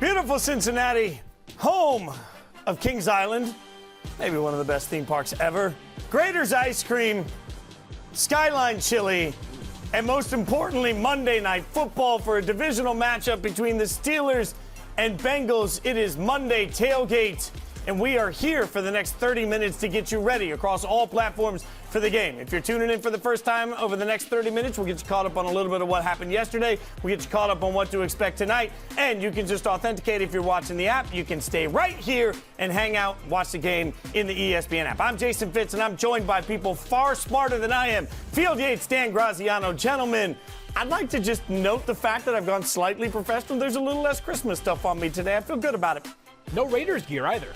Beautiful Cincinnati, home of Kings Island, maybe one of the best theme parks ever. Grater's ice cream, Skyline chili, and most importantly, Monday Night Football for a divisional matchup between the Steelers and Bengals. It is Monday Tailgate, and we are here for the next 30 minutes to get you ready across all platforms for the game. If you're tuning in for the first time over the next 30 minutes, we'll get you caught up on a little bit of what happened yesterday. We'll get you caught up on what to expect tonight. And you can just authenticate if you're watching the app. You can stay right here and hang out, watch the game in the ESPN app. I'm Jason Fitz, and I'm joined by people far smarter than I am. Field Yates, Dan Graziano. Gentlemen, I'd like to just note the fact that I've gone slightly professional. There's a little less Christmas stuff on me today. I feel good about it. No Raiders gear either.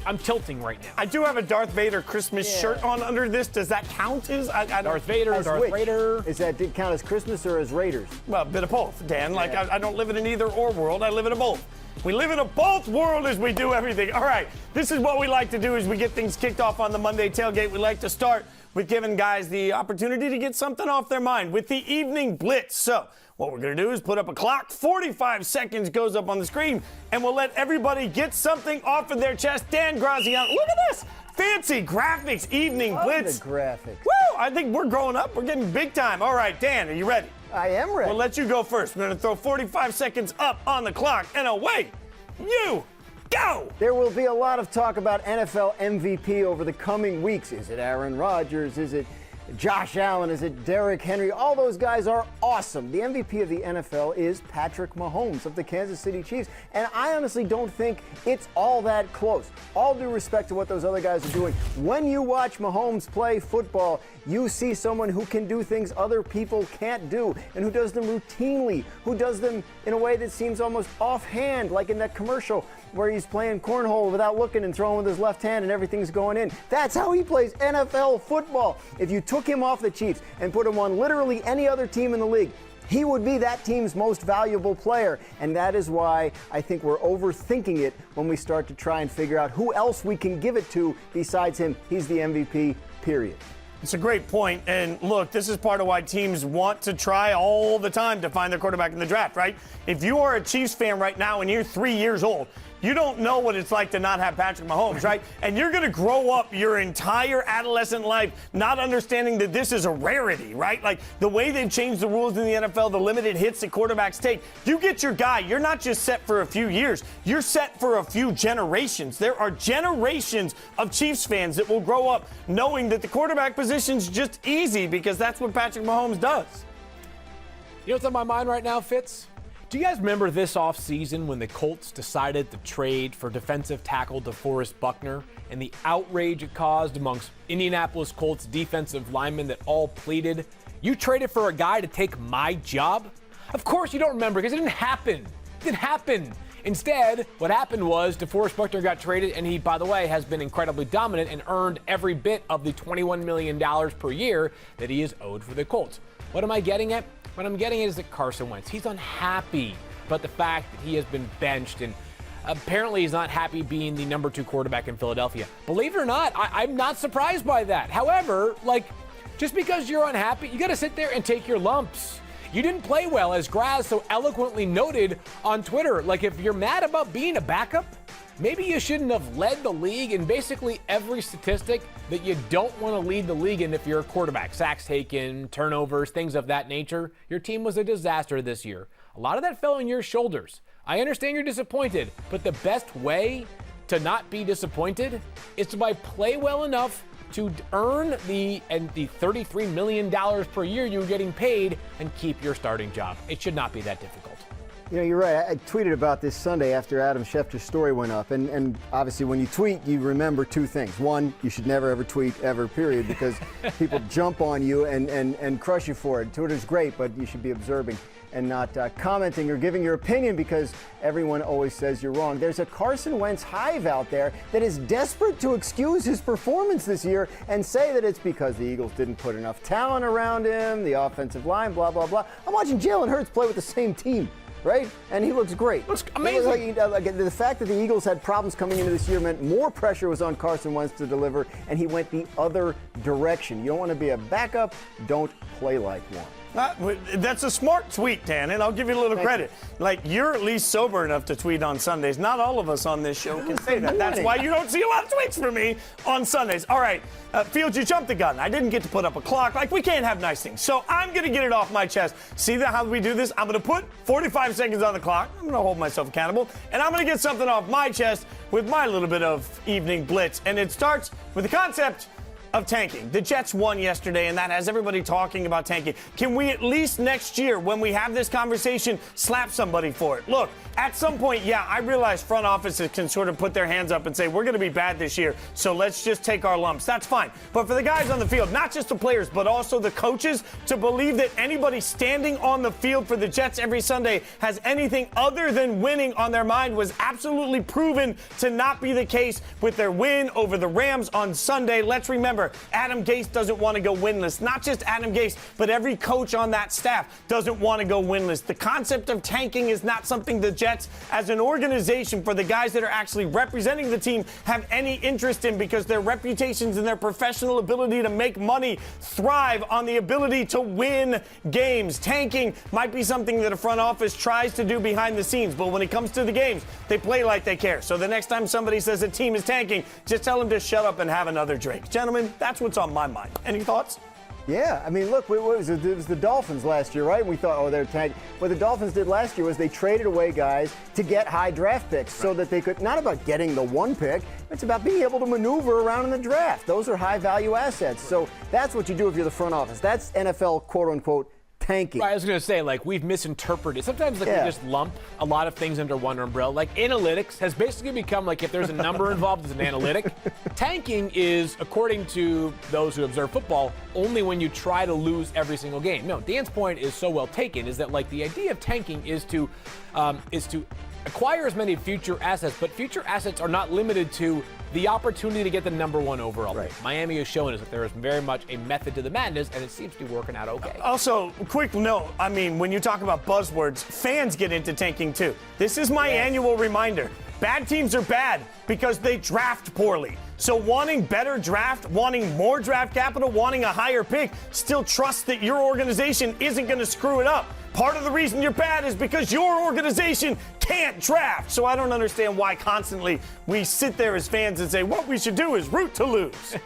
I'm tilting right now. I do have a Darth Vader Christmas shirt on under this. Does that count as Darth Vader, Darth Raider? Is that did count as Christmas or as Raiders? Well, a bit of both, Dan. Like, I don't live in an either or world. I live in a both. We live in a both world as we do everything. All right, this is what we like to do as we get things kicked off on the Monday Tailgate. We like to start with giving guys the opportunity to get something off their mind with the evening blitz. So what we're going to do is put up a clock. 45 seconds goes up on the screen, and we'll let everybody get something off of their chest. Dan Graziano, look at this. Fancy graphics, evening blitz. The graphics. Woo! I think we're growing up. We're getting big time. All right, Dan, are you ready? I am ready. We'll let you go first. We're going to throw 45 seconds up on the clock, and away you go! There will be a lot of talk about NFL MVP over the coming weeks. Is it Aaron Rodgers? Is it Josh Allen? Is it Derrick Henry? All those guys are awesome. The MVP of the NFL is Patrick Mahomes of the Kansas City Chiefs. And I honestly don't think it's all that close. All due respect to what those other guys are doing. When you watch Mahomes play football, you see someone who can do things other people can't do and who does them routinely, who does them in a way that seems almost offhand, like in that commercial where he's playing cornhole without looking and throwing with his left hand and everything's going in. That's how he plays NFL football. If you took him off the Chiefs and put him on literally any other team in the league, he would be that team's most valuable player. And that is why I think we're overthinking it when we start to try and figure out who else we can give it to besides him. He's the MVP, period. It's a great point. And look, this is part of why teams want to try all the time to find their quarterback in the draft, right? If you are a Chiefs fan right now and you're 3 years old, you don't know what it's like to not have Patrick Mahomes, right? And you're going to grow up your entire adolescent life not understanding that this is a rarity, right? Like the way they've changed the rules in the NFL, the limited hits that quarterbacks take. You get your guy. You're not just set for a few years. You're set for a few generations. There are generations of Chiefs fans that will grow up knowing that the quarterback position's just easy because that's what Patrick Mahomes does. You know what's on my mind right now, Fitz? Do you guys remember this offseason when the Colts decided to trade for defensive tackle DeForest Buckner and the outrage it caused amongst Indianapolis Colts defensive linemen that all pleaded, "You traded for a guy to take my job?" Of course you don't remember because it didn't happen. It didn't happen. Instead, what happened was DeForest Buckner got traded, and he, by the way, has been incredibly dominant and earned every bit of the $21 million per year that he is owed for the Colts. What am I getting at? What I'm getting at is that Carson Wentz, he's unhappy about the fact that he has been benched, and apparently he's not happy being the number 2 quarterback in Philadelphia. Believe it or not, I'm not surprised by that. However, just because you're unhappy, you got to sit there and take your lumps. You didn't play well, as Graz so eloquently noted on Twitter. If you're mad about being a backup, maybe you shouldn't have led the league in basically every statistic that you don't want to lead the league in if you're a quarterback. Sacks taken, turnovers, things of that nature. Your team was a disaster this year. A lot of that fell on your shoulders. I understand you're disappointed, but the best way to not be disappointed is to play well enough to earn the $33 million per year you're getting paid and keep your starting job. It should not be that difficult. You know, you're right. I tweeted about this Sunday after Adam Schefter's story went up. And obviously when you tweet, you remember 2 things. One, you should never ever tweet ever, period, because people jump on you and crush you for it. Twitter's great, but you should be observing and not commenting or giving your opinion because everyone always says you're wrong. There's a Carson Wentz hive out there that is desperate to excuse his performance this year and say that it's because the Eagles didn't put enough talent around him, the offensive line, blah, blah, blah. I'm watching Jalen Hurts play with the same team. Right? And he looks great. Looks amazing. The fact that the Eagles had problems coming into this year meant more pressure was on Carson Wentz to deliver, and he went the other direction. You don't want to be a backup, don't play like one. That's a smart tweet, Dan, and I'll give you a little credit. Like, you're at least sober enough to tweet on Sundays. Not all of us on this show can say that. That's why you don't see a lot of tweets from me on Sundays. All right, Fields, you jumped the gun. I didn't get to put up a clock. Like, we can't have nice things. So I'm going to get it off my chest. See how we do this? I'm going to put 45 seconds on the clock. I'm going to hold myself accountable. And I'm going to get something off my chest with my little bit of evening blitz. And it starts with the concept of tanking. The Jets won yesterday, and that has everybody talking about tanking. Can we at least next year, when we have this conversation, slap somebody for it? Look, at some point, yeah, I realize front offices can sort of put their hands up and say, we're going to be bad this year, so let's just take our lumps. That's fine. But for the guys on the field, not just the players, but also the coaches, to believe that anybody standing on the field for the Jets every Sunday has anything other than winning on their mind was absolutely proven to not be the case with their win over the Rams on Sunday. Let's remember, Adam Gase doesn't want to go winless. Not just Adam Gase, but every coach on that staff doesn't want to go winless. The concept of tanking is not something the Jets, as an organization, for the guys that are actually representing the team, have any interest in, because their reputations and their professional ability to make money thrive on the ability to win games. Tanking might be something that a front office tries to do behind the scenes, but when it comes to the games, they play like they care. So the next time somebody says a team is tanking, just tell them to shut up and have another drink. Gentlemen, that's what's on my mind. Any thoughts? Yeah, I mean, look, it was the Dolphins last year, right? And we thought, oh, they're tanking. What the Dolphins did last year was they traded away guys to get high draft picks so that they could, not about getting the one pick, it's about being able to maneuver around in the draft. Those are high-value assets. So that's what you do if you're the front office. That's NFL, quote-unquote, tanking. Right, I was going to say, like, we've misinterpreted. Sometimes we just lump a lot of things under one umbrella. Like, analytics has basically become, like, if there's a number involved, it's an analytic. Tanking is, according to those who observe football, only when you try to lose every single game. No, Dan's point is so well taken, is that, like, the idea of tanking is to acquire as many future assets, but future assets are not limited to the opportunity to get the number one overall pick. Miami is showing us that there is very much a method to the madness, and it seems to be working out okay. Also, quick note, I mean, when you talk about buzzwords, fans get into tanking too. This is my annual reminder. Bad teams are bad because they draft poorly. So wanting better draft, wanting more draft capital, wanting a higher pick, still trust that your organization isn't going to screw it up. Part of the reason you're bad is because your organization can't draft. So I don't understand why constantly we sit there as fans and say what we should do is root to lose.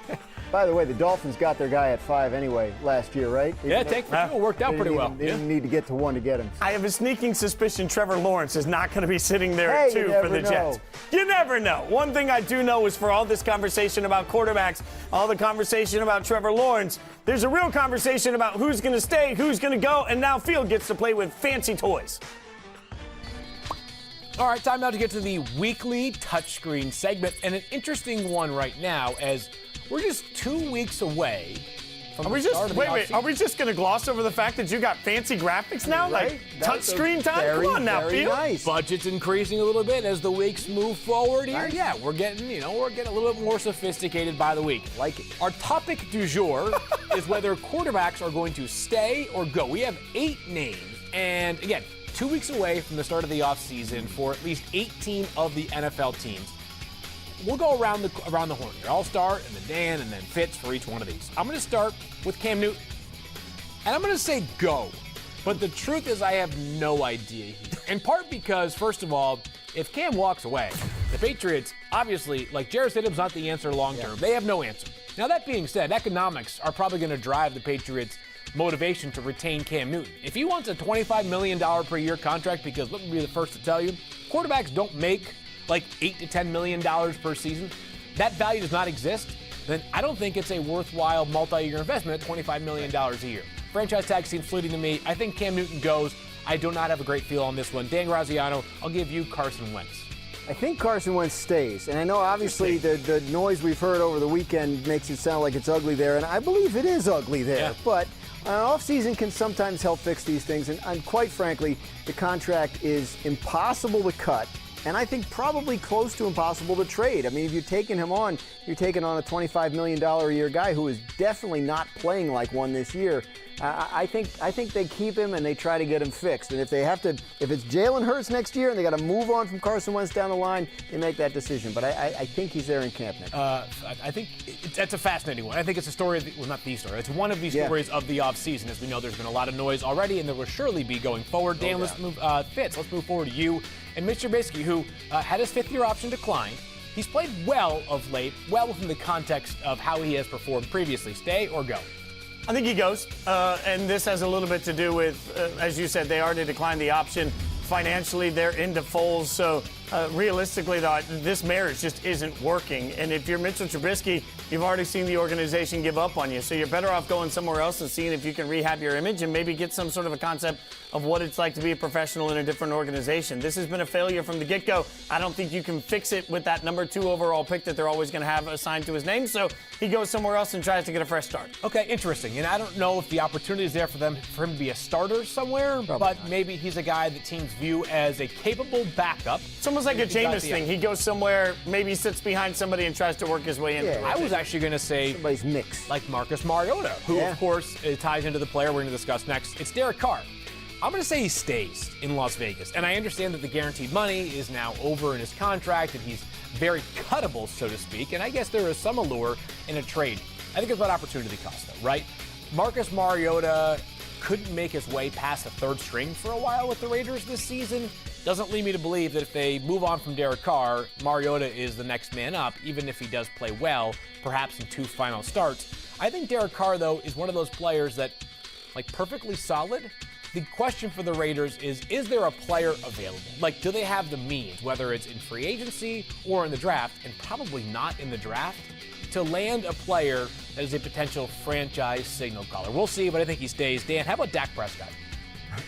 By the way, the Dolphins got their guy at 5 anyway last year, right? Yeah, tank for sure worked out pretty well. They didn't need to get to 1 to get him. I have a sneaking suspicion Trevor Lawrence is not going to be sitting there at 2 for the Jets. You never know. One thing I do know is for all this conversation about quarterbacks, all the conversation about Trevor Lawrence, there's a real conversation about who's going to stay, who's going to go, and now Field gets to play with fancy toys. All right, time now to get to the weekly touchscreen segment, and an interesting one right now as we're just 2 weeks away from the start of the offseason. Are we just going to gloss over the fact that you got fancy graphics now? Right. Like touchscreen time? Come on now, Field. Nice. Budget's increasing a little bit as the weeks move forward here. Nice. Yeah, we're getting a little bit more sophisticated by the week. Like it. Our topic du jour is whether quarterbacks are going to stay or go. We have 8 names, and again, 2 weeks away from the start of the offseason for at least 18 of the NFL teams. We'll go around the horn here. I'll start, and then Dan, and then Fitz for each one of these. I'm going to start with Cam Newton, and I'm going to say go. But the truth is I have no idea here. In part because, first of all, if Cam walks away, the Patriots, obviously, like Jarrett Stidham's not the answer long term. They have no answer. Now, that being said, economics are probably going to drive the Patriots' motivation to retain Cam Newton. If he wants a $25 million per year contract, because let me be the first to tell you, quarterbacks don't make like $8 to $10 million per season, that value does not exist, then I don't think it's a worthwhile multi-year investment at $25 million a year. Franchise tag seems fleeting to me. I think Cam Newton goes. I do not have a great feel on this one. Dan Graziano, I'll give you Carson Wentz. I think Carson Wentz stays. And I know obviously the noise we've heard over the weekend makes it sound like it's ugly there, and I believe it is ugly there. Yeah. But an offseason can sometimes help fix these things, and quite frankly, the contract is impossible to cut. And I think probably close to impossible to trade. I mean, if you're taking him on, you're taking on a $25 million a year guy who is definitely not playing like one this year. I think they keep him and they try to get him fixed. And if it's Jalen Hurts next year and they got to move on from Carson Wentz down the line, they make that decision. But I think he's there in camp next year. I think that's a fascinating one. I think it's a story, not the story. It's one of these stories of the offseason. As we know, there's been a lot of noise already, and there will surely be going forward. Dan, let's move forward to you and Mr. Trubisky, who had his fifth-year option declined. He's played well of late, well within the context of how he has performed previously. Stay or go? I think he goes, and this has a little bit to do with, as you said, they already declined the option. Financially, they're into Foles, so realistically, though, this marriage just isn't working. And if you're Mitchell Trubisky, you've already seen the organization give up on you, so you're better off going somewhere else and seeing if you can rehab your image and maybe get some sort of a concept of what it's like to be a professional in a different organization. This has been a failure from the get-go. I don't think you can fix it with that number 2 overall pick that they're always going to have assigned to his name, so he goes somewhere else and tries to get a fresh start. Okay, interesting. And I don't know if the opportunity is there for him to be a starter somewhere, but maybe he's a guy that teams view as a capable backup. It's almost like a Jameis thing. He goes somewhere, maybe sits behind somebody and tries to work his way into it. I was actually going to say somebody's mix, like Marcus Mariota, who, of course, ties into the player we're going to discuss next. It's Derek Carr. I'm going to say he stays in Las Vegas. And I understand that the guaranteed money is now over in his contract and he's very cuttable, so to speak. And I guess there is some allure in a trade. I think it's about opportunity cost, though, right? Marcus Mariota couldn't make his way past the third string for a while with the Raiders this season. Doesn't lead me to believe that if they move on from Derek Carr, Mariota is the next man up, even if he does play well, perhaps in 2 final starts. I think Derek Carr, though, is one of those players that, like, perfectly solid. The question for the Raiders is there a player available? Like, do they have the means, whether it's in free agency or in the draft, and probably not in the draft, to land a player that is a potential franchise signal caller? We'll see, but I think he stays. Dan, how about Dak Prescott?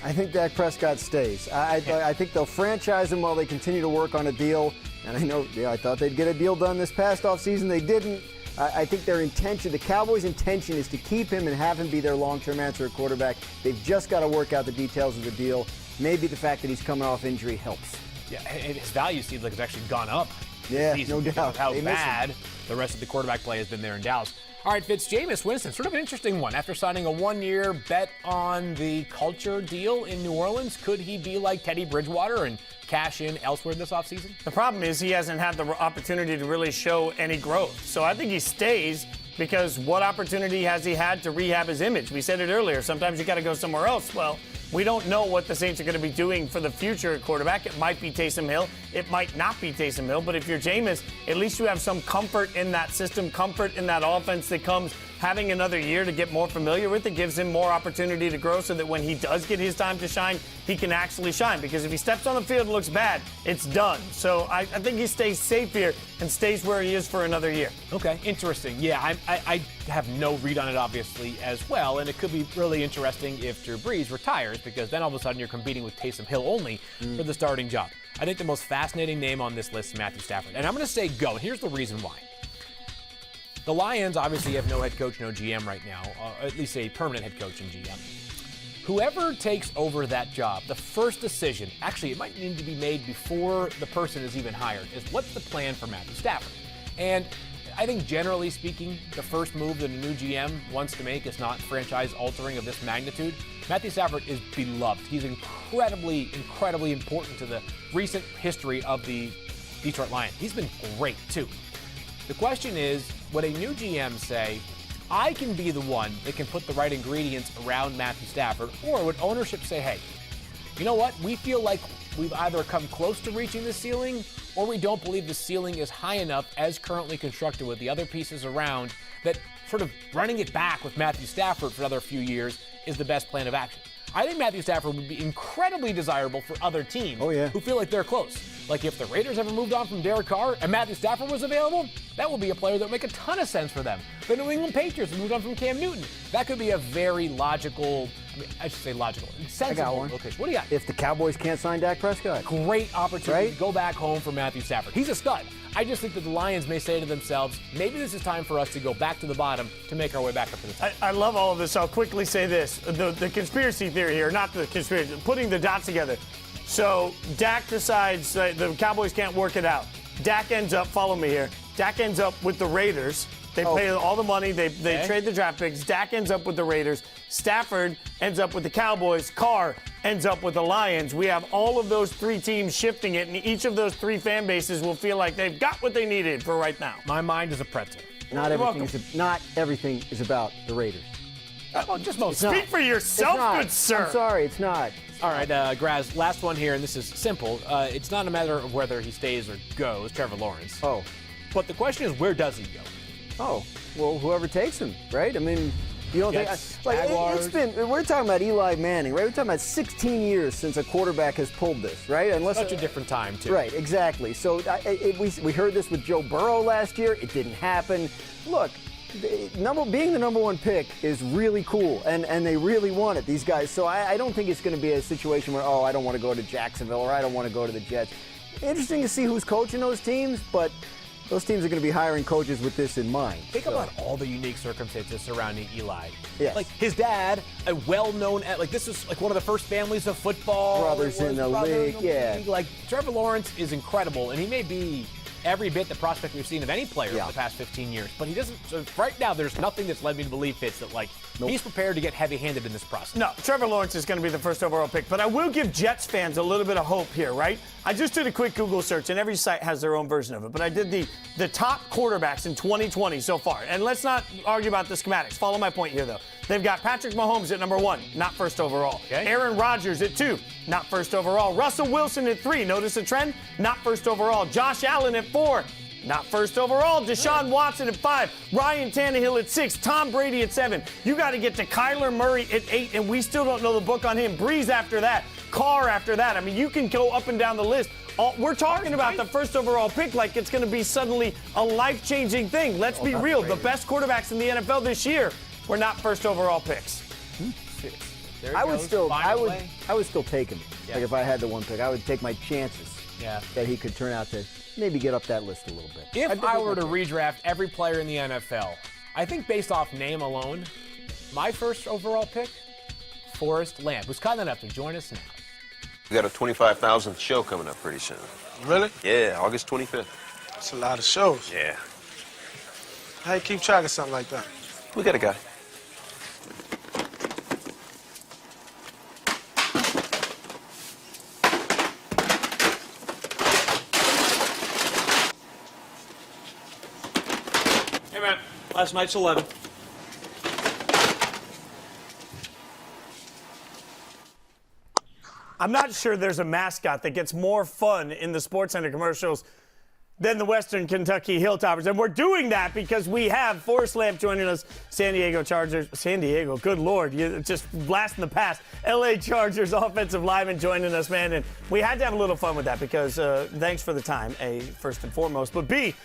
I think Dak Prescott stays. I think they'll franchise him while they continue to work on a deal. And I thought they'd get a deal done this past offseason. They didn't. I think the Cowboys' intention is to keep him and have him be their long-term answer at quarterback. They've just got to work out the details of the deal. Maybe the fact that he's coming off injury helps. Yeah, his value seems like it's actually gone up. Yeah, no doubt. How bad the rest of the quarterback play has been there in Dallas. All right, Fitz, Jameis Winston, sort of an interesting one. After signing a 1-year bet on the culture deal in New Orleans, could he be like Teddy Bridgewater and cash in elsewhere this offseason? The problem is he hasn't had the opportunity to really show any growth. So I think he stays because what opportunity has he had to rehab his image? We said it earlier. Sometimes you got to go somewhere else. Well, we don't know what the Saints are going to be doing for the future at quarterback. It might be Taysom Hill. It might not be Taysom Hill. But if you're Jameis, at least you have some comfort in that system, comfort in that offense that comes having another year to get more familiar with. It gives him more opportunity to grow so that when he does get his time to shine, he can actually shine. Because if he steps on the field and looks bad, it's done. So I think he stays safe here and stays where he is for another year. Okay, interesting. Yeah, I have no read on it, obviously, as well. And it could be really interesting if Drew Brees retires, because then all of a sudden you're competing with Taysom Hill only for the starting job. I think the most fascinating name on this list is Matthew Stafford. And I'm going to say go. And here's the reason why. The Lions obviously have no head coach, no GM right now, at least a permanent head coach and GM. Whoever takes over that job, the first decision, actually it might need to be made before the person is even hired, is what's the plan for Matthew Stafford? And I think generally speaking, the first move that a new GM wants to make is not franchise altering of this magnitude. Matthew Stafford is beloved. He's incredibly, incredibly important to the recent history of the Detroit Lions. He's been great too. The question is, would a new GM say, I can be the one that can put the right ingredients around Matthew Stafford, or would ownership say, hey, you know what? We feel like we've either come close to reaching the ceiling, or we don't believe the ceiling is high enough as currently constructed with the other pieces around, that sort of running it back with Matthew Stafford for another few years is the best plan of action. I think Matthew Stafford would be incredibly desirable for other teams who feel like they're close. Like if the Raiders ever moved on from Derek Carr and Matthew Stafford was available, that would be a player that would make a ton of sense for them. The New England Patriots moved on from Cam Newton. That could be a very logical, I should say logical, sensible location. What do you got? If the Cowboys can't sign Dak Prescott. Great opportunity to go back home for Matthew Stafford. He's a stud. I just think that the Lions may say to themselves, maybe this is time for us to go back to the bottom to make our way back up to the top. I love all of this. I'll quickly say this. The conspiracy theory here, not the conspiracy, putting the dots together. So Dak decides the Cowboys can't work it out. Dak ends up, follow me here, Dak ends up with the Raiders. They pay all the money. They trade the draft picks. Dak ends up with the Raiders. Stafford ends up with the Cowboys. Carr ends up with the Lions. We have all of those three teams shifting it, and each of those three fan bases will feel like they've got what they needed for right now. My mind is a pretzel. Not everything is about the Raiders. Well, just most. Speak for yourself, good sir. I'm sorry, it's not. All right, Graz, last one here, and this is simple. It's not a matter of whether he stays or goes, Trevor Lawrence. Oh. But the question is, where does he go? Oh, well, whoever takes him, right? I mean, you don't think Jaguars. we're talking about Eli Manning, right? We're talking about 16 years since a quarterback has pulled this, right? Such a different time, too. Right, exactly. So we heard this with Joe Burrow last year. It didn't happen. Look, being the number one pick is really cool, and they really want it, these guys. So I don't think it's going to be a situation where, I don't want to go to Jacksonville or I don't want to go to the Jets. Interesting to see who's coaching those teams, but those teams are going to be hiring coaches with this in mind. Think about all the unique circumstances surrounding Eli. Yes. Like his dad, a well-known, this is like one of the first families of football. Brothers in the league, yeah. Like Trevor Lawrence is incredible, and he may be every bit the prospect we've seen of any player in the past 15 years. But he doesn't. So right now, there's nothing that's led me to believe, Fitz, that he's prepared to get heavy-handed in this process. No, Trevor Lawrence is going to be the first overall pick. But I will give Jets fans a little bit of hope here, right? I just did a quick Google search, and every site has their own version of it. But I did the top quarterbacks in 2020 so far. And let's not argue about the schematics. Follow my point here, though. They've got Patrick Mahomes at number 1, not first overall. Okay. Aaron Rodgers at 2, not first overall. Russell Wilson at 3, notice a trend? Not first overall. Josh Allen at 4, not first overall. Deshaun Watson at 5. Ryan Tannehill at 6. Tom Brady at 7. You got to get to Kyler Murray at 8, and we still don't know the book on him. Breeze after that. Carr after that. I mean, you can go up and down the list. We're talking about the first overall pick like it's going to be suddenly a life-changing thing. Let's be real. The best quarterbacks in the NFL this year were not first overall picks. I would still take him. Yeah. Like if I had the one pick, I would take my chances that he could turn out to maybe get up that list a little bit. If I were to redraft every player in the NFL, I think based off name alone, my first overall pick, Forrest Lamp, who's kind enough to join us now. We got a 25,000th show coming up pretty soon. Really? Yeah, August 25th. That's a lot of shows. Yeah. How you keep track of something like that? We got a guy. Hey, man. Last night's 11. I'm not sure there's a mascot that gets more fun in the SportsCenter commercials than the Western Kentucky Hilltoppers. And we're doing that because we have Forrest Lamp joining us, San Diego Chargers. San Diego, good Lord, you just blast in the past. LA Chargers offensive lineman joining us, man. And we had to have a little fun with that because thanks for the time, A, first and foremost. But B,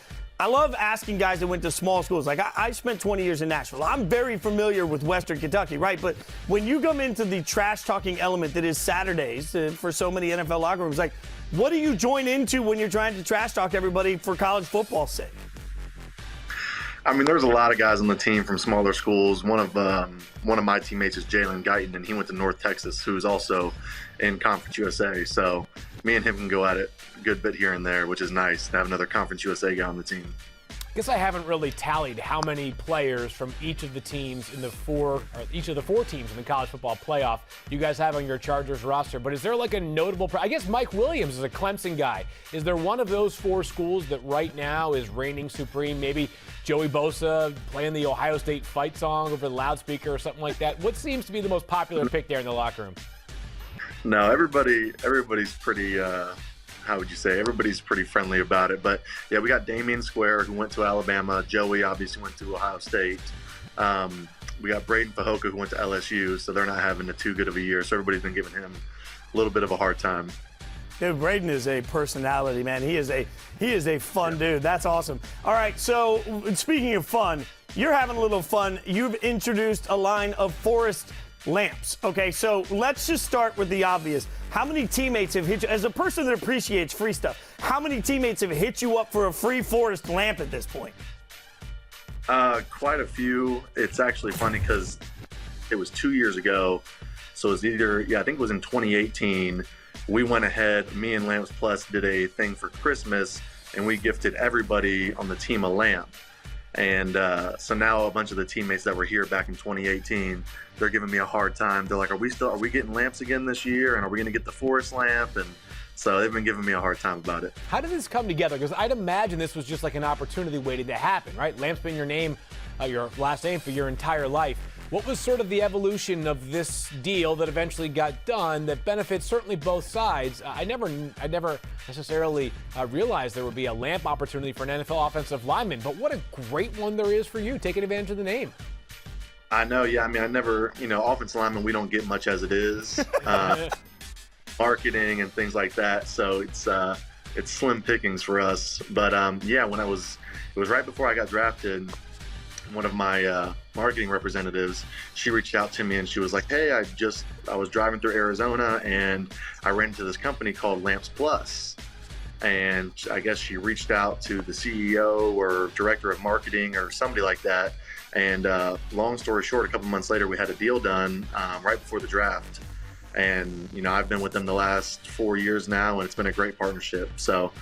I love asking guys that went to small schools. Like, I spent 20 years in Nashville. I'm very familiar with Western Kentucky, right? But when you come into the trash-talking element that is Saturdays for so many NFL locker rooms, like, what do you join into when you're trying to trash-talk everybody for college football's sake? I mean, there's a lot of guys on the team from smaller schools. One of my teammates is Jalen Guyton, and he went to North Texas, who's also in Conference USA. So me and him can go at it a good bit here and there, which is nice to have another Conference USA guy on the team. I guess I haven't really tallied how many players from each of the teams in each of the four teams in the college football playoff you guys have on your Chargers roster. But is there like a notable? I guess Mike Williams is a Clemson guy. Is there one of those four schools that right now is reigning supreme? Maybe Joey Bosa playing the Ohio State fight song over the loudspeaker or something like that. What seems to be the most popular pick there in the locker room? No, everybody's pretty. How would you say? Everybody's pretty friendly about it. But, yeah, we got Damian Square, who went to Alabama. Joey obviously went to Ohio State. We got Braden Fajoka, who went to LSU, so they're not having too good of a year. So everybody's been giving him a little bit of a hard time. Dude, Braden is a personality, man. He is a fun dude. That's awesome. All right, so speaking of fun, you're having a little fun. You've introduced a line of Forrest Lamps. Okay, so let's just start with the obvious. How many teammates have hit you, as a person that appreciates free stuff, how many teammates have hit you up for a free Forrest Lamp at this point? Quite a few. It's actually funny because it was 2 years ago. So it was I think it was in 2018. We went ahead, me and Lamps Plus did a thing for Christmas, and we gifted everybody on the team a lamp. And so now a bunch of the teammates that were here back in 2018, they're giving me a hard time. They're like, are we getting lamps again this year? And are we going to get the Forrest Lamp? And so they've been giving me a hard time about it. How did this come together? Because I'd imagine this was just like an opportunity waiting to happen, right? Lamp's been your name, your last name for your entire life. What was sort of the evolution of this deal that eventually got done that benefits certainly both sides? I never necessarily realized there would be a Lamp opportunity for an NFL offensive lineman, but what a great one there is for you, taking advantage of the name. I know, yeah. I mean, I never, offensive lineman, we don't get much as it is. Marketing and things like that, so it's slim pickings for us. But yeah, it was right before I got drafted. One of my marketing representatives, she reached out to me and she was like, hey, I was driving through Arizona and I ran into this company called Lamps Plus. And I guess she reached out to the CEO or director of marketing or somebody like that. And long story short, a couple months later, we had a deal done right before the draft. And, I've been with them the last 4 years now, and it's been a great partnership. So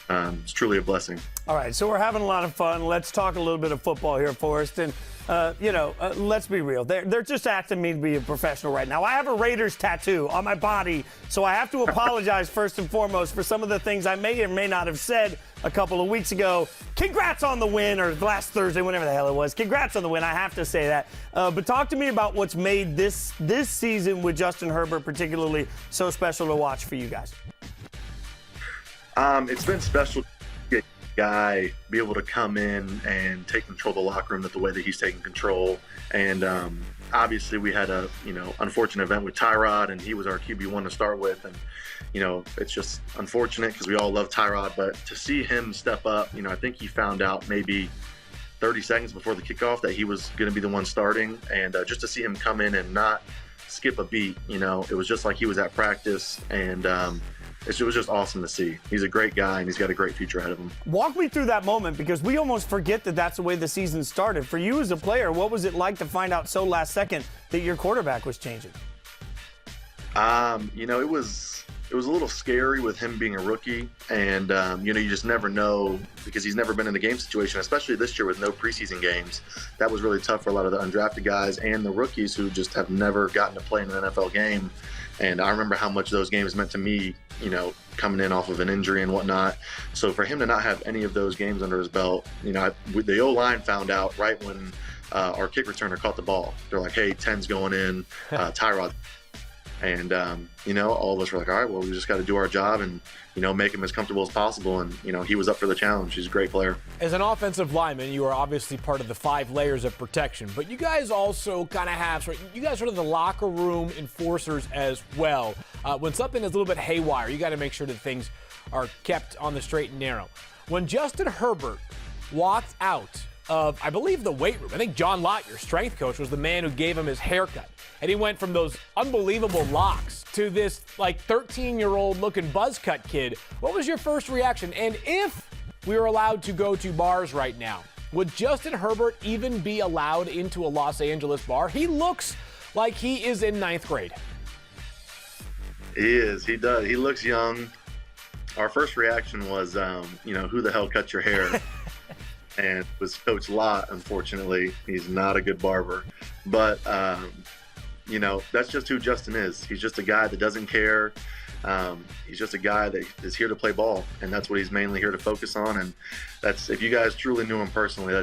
it's truly a blessing. All right, so we're having a lot of fun. Let's talk a little bit of football here, Forrest. And, let's be real. They're just asking me to be a professional right now. I have a Raiders tattoo on my body, so I have to apologize first and foremost for some of the things I may or may not have said a couple of weeks ago. Congrats on the win, or last Thursday, whenever the hell it was. Congrats on the win. I have to say that. But talk to me about what's made this season with Justin Herbert particularly so special to watch for you guys. It's been special to get a guy be able to come in and take control of the locker room the way that he's taking control. And obviously we had a unfortunate event with Tyrod, and he was our QB1 to start with. And it's just unfortunate because we all love Tyrod, but to see him step up, I think he found out maybe 30 seconds before the kickoff that he was going to be the one starting. And just to see him come in and not skip a beat, it was just like he was at practice. And it was just awesome to see. He's a great guy, and he's got a great future ahead of him. Walk me through that moment, because we almost forget that that's the way the season started. For you as a player, what was it like to find out so last second that your quarterback was changing? It was a little scary with him being a rookie, and you just never know because he's never been in a game situation, especially this year with no preseason games. That was really tough for a lot of the undrafted guys and the rookies who just have never gotten to play in an NFL game. And I remember how much those games meant to me, coming in off of an injury and whatnot. So for him to not have any of those games under his belt, the O-line found out right when our kick returner caught the ball. They're like, hey, 10's going in, Tyrod. And, all of us were like, all right, well, we just got to do our job and, make him as comfortable as possible. And, he was up for the challenge. He's a great player. As an offensive lineman, you are obviously part of the 5 layers of protection, but you guys also kind of have, you guys sort of the locker room enforcers as well. When something is a little bit haywire, you got to make sure that things are kept on the straight and narrow. When Justin Herbert walked out of, I believe, the weight room, I think John Lott, your strength coach, was the man who gave him his haircut. And he went from those unbelievable locks to this 13-year-old looking buzz cut kid. What was your first reaction? And if we were allowed to go to bars right now, would Justin Herbert even be allowed into a Los Angeles bar? He looks like he is in 9th grade. He is. He does. He looks young. Our first reaction was, who the hell cut your hair? And it was Coach Lott, unfortunately. He's not a good barber. But, that's just who Justin is. He's just a guy that doesn't care. He's just a guy that is here to play ball, and that's what he's mainly here to focus on. And that's, if you guys truly knew him personally,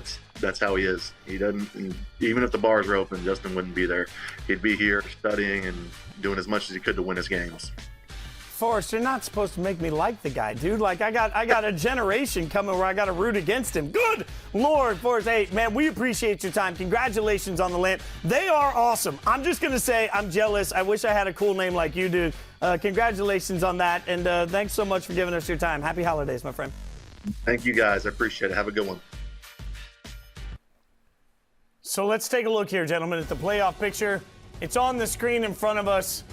that's how he is. Even if the bars were open, Justin wouldn't be there. He'd be here studying and doing as much as he could to win his games. Forrest, you're not supposed to make me like the guy, dude. I got a generation coming where I got to root against him. Good Lord, Forrest. Hey, man, we appreciate your time. Congratulations on the Lamp. They are awesome. I'm just going to say I'm jealous. I wish I had a cool name like you do. Congratulations on that, and thanks so much for giving us your time. Happy holidays, my friend. Thank you, guys. I appreciate it. Have a good one. So let's take a look here, gentlemen, at the playoff picture. It's on the screen in front of us.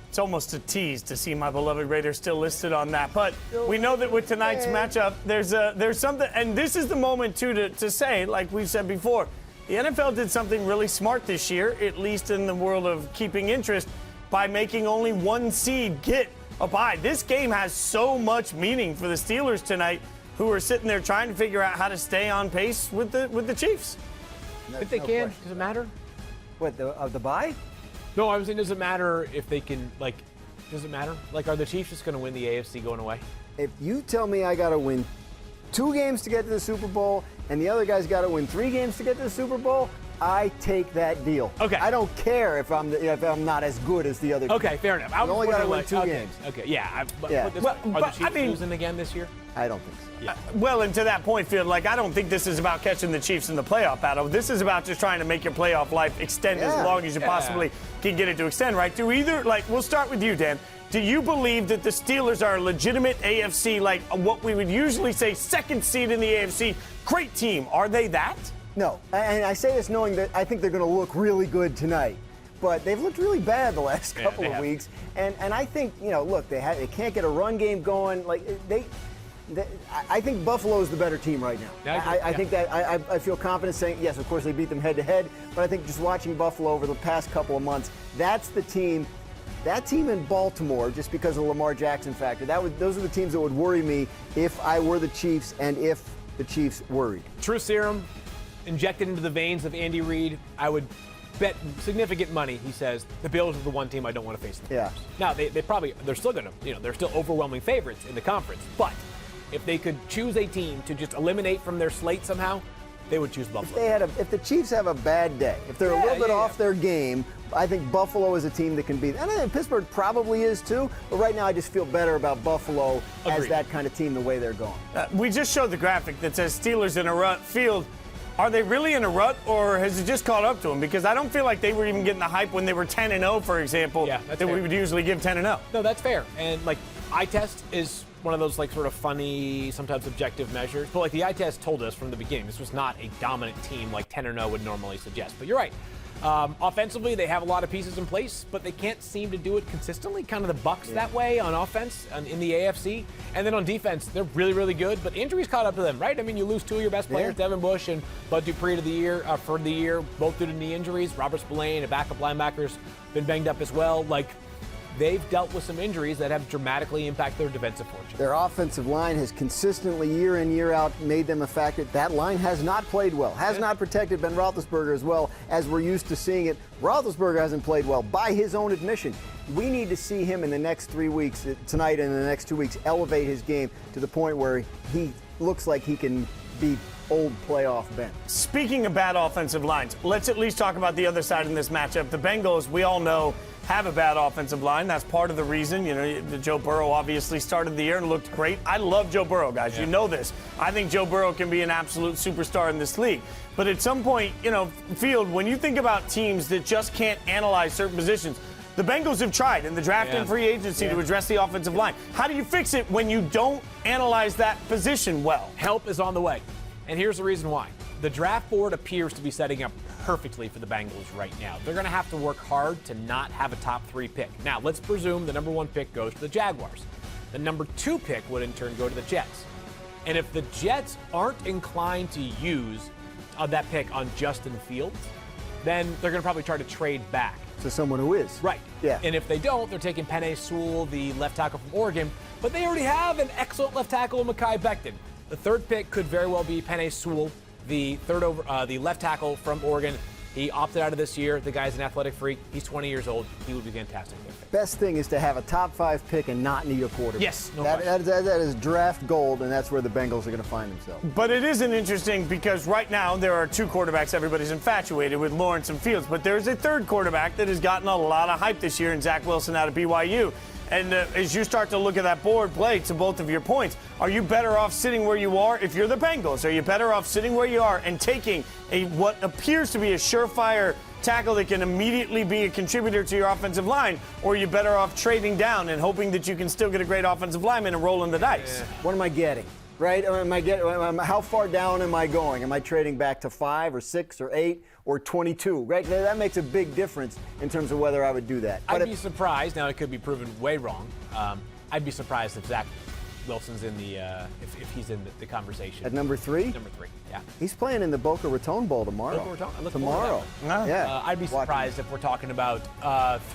It's almost a tease to see my beloved Raiders still listed on that. But we know that with tonight's matchup, there's something, and this is the moment, too, to say, like we've said before, the NFL did something really smart this year, at least in the world of keeping interest, by making only 1 seed get a bye. This game has so much meaning for the Steelers tonight. who are sitting there trying to figure out how to stay on pace with the Chiefs. If they can, does it matter? What, the bye? No, I was saying, does it matter if they can, does it matter? Are the Chiefs just going to win the AFC going away? If you tell me I got to win 2 games to get to the Super Bowl and the other guy's got to win 3 games to get to the Super Bowl, I take that deal. Okay. I don't care if I'm not as good as the other. Okay, fair enough. I You only got to win 2 games. Okay, yeah. Yeah. Are the But, Chiefs I mean- losing again this year? I don't think so. Yeah. Well, and to that point, Phil, I don't think this is about catching the Chiefs in the playoff battle. This is about just trying to make your playoff life extend as Yeah. long as you possibly can get it to extend, right? We'll start with you, Dan. Do you believe that the Steelers are a legitimate AFC, what we would usually say second seed in the AFC, great team? Are they that? No, and I say this knowing that I think they're going to look really good tonight. But they've looked really bad the last couple of weeks. And I think, look, they can't get a run game going. I think Buffalo's the better team right now. Yeah, I think that I feel confident saying, yes, of course they beat them head-to-head. But I think just watching Buffalo over the past couple of months, that's the team. That team in Baltimore, just because of the Lamar Jackson factor, those are the teams that would worry me if I were the Chiefs and if the Chiefs worried. True serum injected into the veins of Andy Reid. I would bet significant money, he says, the Bills are the one team I don't want to face in the playoffs. Now, they're still going to, they're still overwhelming favorites in the conference. But if they could choose a team to just eliminate from their slate somehow, they would choose Buffalo. If the Chiefs have a bad day, if they're a little bit off their game, I think Buffalo is a team that can beat. And I think Pittsburgh probably is too. But right now, I just feel better about Buffalo as that kind of team the way they're going. We just showed the graphic that says Steelers in a rut field. Are they really in a rut, or has it just caught up to them? Because I don't feel like they were even getting the hype when they were 10-0, for example, that we would usually give 10-0. No, that's fair. And eye test is one of those sort of funny, sometimes objective measures. But the eye test told us from the beginning this was not a dominant team like 10-0 would normally suggest. But you're right. Offensively, they have a lot of pieces in place, but they can't seem to do it consistently. Kind of the Bucks that way on offense in the AFC. And then on defense, they're really, really good, but injuries caught up to them, right? I mean, you lose 2 of your best players, Devin Bush and Bud Dupree for the year, both due to knee injuries. Robert Spillane, a backup linebacker's been banged up as well. They've dealt with some injuries that have dramatically impacted their defensive fortune. Their offensive line has consistently, year in, year out, made them a factor. That line has not played well, has not protected Ben Roethlisberger as well as we're used to seeing it. Roethlisberger hasn't played well by his own admission. We need to see him in the next 3 weeks, tonight and in the next 2 weeks, elevate his game to the point where he looks like he can be old playoff Ben. Speaking of bad offensive lines, let's at least talk about the other side in this matchup. The Bengals, we all know, have a bad offensive line. That's part of the reason. Joe Burrow obviously started the year and looked great. I love Joe Burrow, guys. You know this. I think Joe Burrow can be an absolute superstar in this league. But at some point, Field, when you think about teams that just can't analyze certain positions, the Bengals have tried in the draft and free agency to address the offensive line. How do you fix it when you don't analyze that position well? Help is on the way. And here's the reason why. The draft board appears to be setting up perfectly for the Bengals right now. They're going to have to work hard to not have a top 3 pick. Now, let's presume the number 1 pick goes to the Jaguars. The number 2 pick would in turn go to the Jets. And if the Jets aren't inclined to use that pick on Justin Fields, then they're going to probably try to trade back. To someone who is. Right. Yeah. And if they don't, they're taking Penei Sewell, the left tackle from Oregon. But they already have an excellent left tackle in Mekhi Becton. The 3rd pick could very well be Penei Sewell, the left tackle from Oregon. He opted out of this year. The guy's an athletic freak. He's 20 years old. He would be fantastic. Best thing is to have a top 5 pick and not need a quarterback. Yes, no question. That is draft gold, and that's where the Bengals are going to find themselves. But it isn't interesting because right now there are 2 quarterbacks everybody's infatuated with, Lawrence and Fields. But there's a 3rd quarterback that has gotten a lot of hype this year in Zach Wilson out of BYU. And as you start to look at that board play, to both of your points, are you better off sitting where you are if you're the Bengals? Are you better off sitting where you are and taking what appears to be a surefire tackle that can immediately be a contributor to your offensive line? Or are you better off trading down and hoping that you can still get a great offensive lineman and rolling the dice? What am I getting? Right? How far down am I going? Am I trading back to 5 or 6 or 8 or 22? Right? That makes a big difference in terms of whether I would do that. I'd be surprised. Now, it could be proven way wrong. I'd be surprised if Zach Wilson's in the if he's in the conversation. At number 3? Number 3, yeah. He's playing in the Boca Raton Bowl tomorrow. Boca Raton? I look Tomorrow. forward to Yeah. I'd be surprised if we're talking about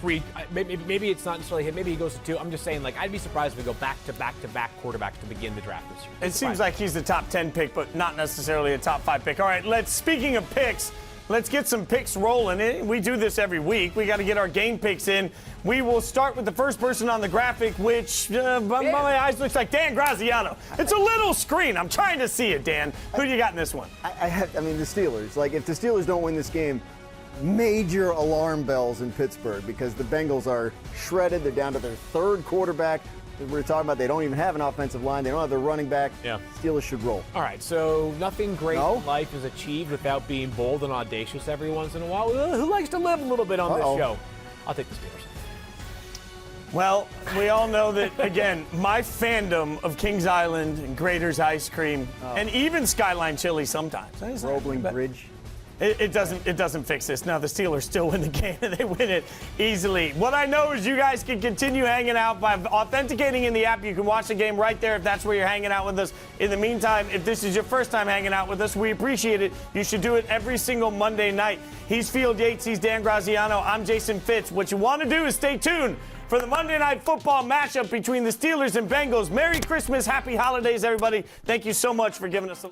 3. Maybe it's not necessarily him. Maybe he goes to 2. I'm just saying, like, I'd be surprised if we go back-to-back quarterbacks to begin the draft this year. It seems like he's the top 10 pick, but not necessarily a top 5 pick. All right, speaking of picks, let's get some picks rolling. We do this every week. We got to get our game picks in. We will start with the first person on the graphic, which, by my eyes, looks like Dan Graziano. It's a little screen. I'm trying to see it, Dan. Who do you got in this one? I mean, the Steelers. Like, if the Steelers don't win this game, major alarm bells in Pittsburgh because the Bengals are shredded. They're down to their 3rd quarterback. We were talking about they don't even have an offensive line. They don't have their running back. Yeah. Steelers should roll. All right, so nothing great in life is achieved without being bold and audacious every once in a while. Who likes to live a little bit on this show? I'll take the Steelers. Well, we all know that, again, my fandom of Kings Island and Grater's ice cream and even Skyline chili sometimes. Roebling Bridge. It doesn't fix this. Now the Steelers still win the game and they win it easily. What I know is you guys can continue hanging out by authenticating in the app. You can watch the game right there if that's where you're hanging out with us. In the meantime, if this is your first time hanging out with us, we appreciate it. You should do it every single Monday night. He's Field Yates. He's Dan Graziano. I'm Jason Fitz. What you want to do is stay tuned for the Monday Night Football matchup between the Steelers and Bengals. Merry Christmas. Happy holidays, everybody. Thank you so much for giving us a